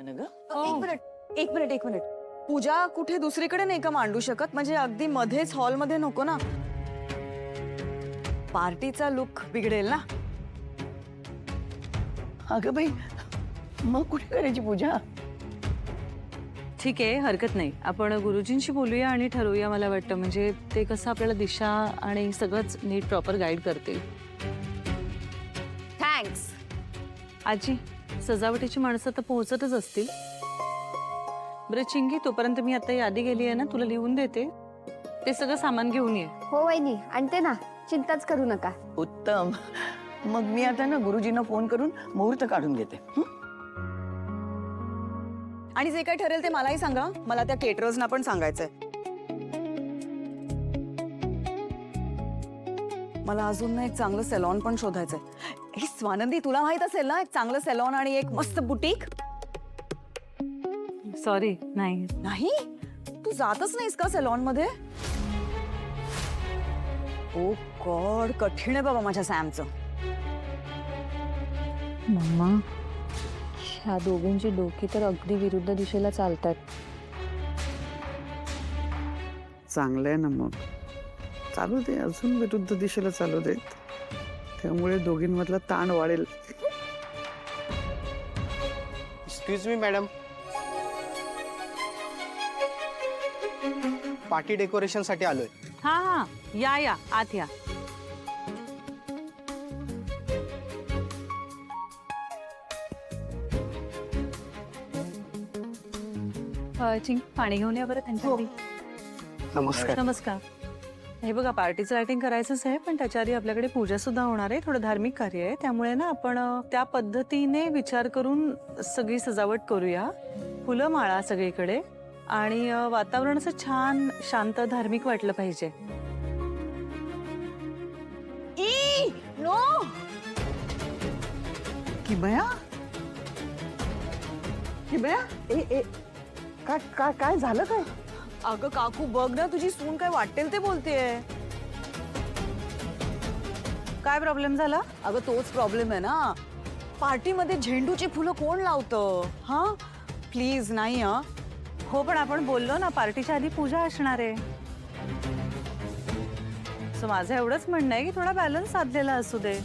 ना ग. एक मिनिट पूजा कुठे दुसरीकडे नाही का मांडू शकत? म्हणजे अगदी मध्येच हॉल मध्ये नको ना, पार्टीचा लुक बिघडेल ना. अगं बाई, मग कुठे करायची पूजा? ठीक आहे, हरकत नाही. आपण गुरुजींशी बोलूया आणि ठरवूया. मला वाटतं म्हणजे ते कसं आपल्याला दिशा आणि सगळंच नीट प्रॉपर गाईड करतील. थँक्स. आजी, सजावटीची माणसं तर पोहोचतच असतील. बरं चिंगी, तोपर्यंत मी आता यादी गेली आहे ना, तुला लिहून देते. ते सगळं सामान घेऊन ये. हो वहिनी, आणते ना, चिंताच करू नका. उत्तम. मग मी आता ना गुरुजींना फोन करून मुहूर्त काढून घेते. आणि जे काही ठरेल ते मलाही सांगा. मला त्या केटरर्सना पण सांगायचंय. मला अजून ना एक चांगलं सॅलॉन पण शोधायचंय. हे स्वानंदी, तुला माहित असेल ना एक चांगलं सॅलॉन आणि एक मस्त बुटीक? सॉरी, नाही. नाही, तू जातच नाहीस का सॅलॉन मध्ये? ओ गॉड, कठीण आहे बाबा माझ्या सॅमचं. मम्मा, ह्या दोघींची डोकी तर अगदी विरुद्ध दिशेला चालतात. चांगलंय ना, मग चालू दे, अजून विरुद्ध दिशेला चालू दे. त्यामुळे दोघींमधला ताण वाढेल. Excuse me madam, party decoration साठी आलोय. हा हा, या आत या. चिंग, पाणी घेऊन या बरं त्यांच्यासाठी. नमस्कार. नमस्कार. हे बघा, पार्टीचं लाइटिंग करायचंच आहे, पण त्याच्या आधी आपल्याकडे पूजा सुद्धा होणार आहे. थोडं धार्मिक कार्य आहे, त्यामुळे ना आपण त्या पद्धतीने विचार करून सगळी सजावट करूया. फुलं माळा सगळीकडे आणि वातावरण असं छान शांत धार्मिक वाटलं पाहिजे. नो, किमया, किमया, काय झालं काय? अगं काकू बघ ना, तुझी सून काय वाटेल ते बोलतेय. काय प्रॉब्लेम झाला? अगं तोच प्रॉब्लेम आहे ना, पार्टीमध्ये झेंडूची फुलं कोण लावतं? हा प्लीज नाही. हा हो, पण आपण बोललो ना पार्टीच्या आधी पूजा असणार आहे. सो माझं एवढंच म्हणणं आहे की थोडा बॅलन्स साधलेला असू दे.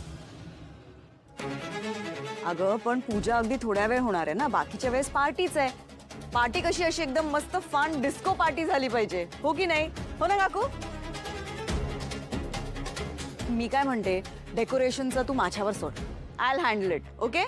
अगं पण पूजा अगदी थोड्या वेळ होणार आहे ना, बाकीच्या वेळेस पार्टीच आहे. पार्टी कशी अशी एकदम मस्त फन डिस्को पार्टी झाली पाहिजे, हो की नाही? हो ना काकू? मी काय म्हणते, डेकोरेशनचं तू माझ्यावर सोड. I will handle it. Okay?